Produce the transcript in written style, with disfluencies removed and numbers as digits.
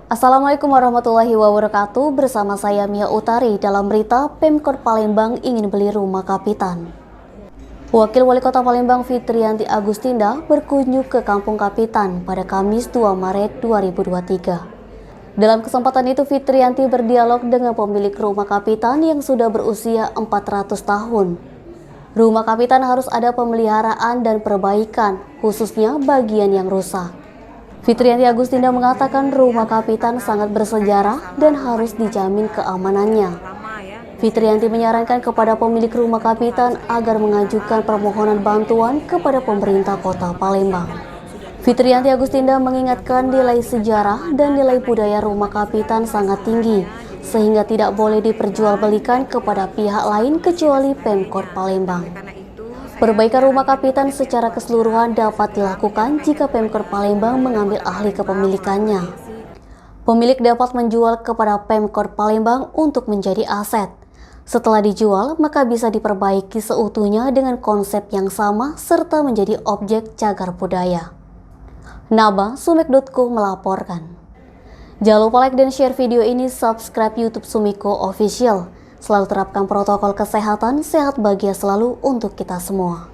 Assalamualaikum warahmatullahi wabarakatuh. Bersama saya Mia Utari dalam berita Pemkot Palembang ingin beli rumah Kapitan. Wakil Wali Kota Palembang Fitriyanti Agustinda berkunjung ke Kampung Kapitan pada Kamis 2 Maret 2023. Dalam kesempatan itu Fitriyanti berdialog dengan pemilik rumah Kapitan yang sudah berusia 400 tahun. Rumah Kapitan harus ada pemeliharaan dan perbaikan, khususnya bagian yang rusak. Fitriyanti Agustinda mengatakan rumah Kapitan sangat bersejarah dan harus dijamin keamanannya. Fitriyanti menyarankan kepada pemilik rumah Kapitan agar mengajukan permohonan bantuan kepada pemerintah Kota Palembang. Fitriyanti Agustinda mengingatkan nilai sejarah dan nilai budaya rumah Kapitan sangat tinggi, sehingga tidak boleh diperjualbelikan kepada pihak lain kecuali Pemkot Palembang. Perbaikan rumah Kapitan secara keseluruhan dapat dilakukan jika Pemkot Palembang mengambil ahli kepemilikannya. Pemilik dapat menjual kepada Pemkot Palembang untuk menjadi aset. Setelah dijual, maka bisa diperbaiki seutuhnya dengan konsep yang sama serta menjadi objek cagar budaya. Naba, Sumek.co melaporkan. Jangan lupa like dan share video ini, subscribe YouTube Sumiko Official. Selalu terapkan protokol kesehatan, sehat bahagia selalu untuk kita semua.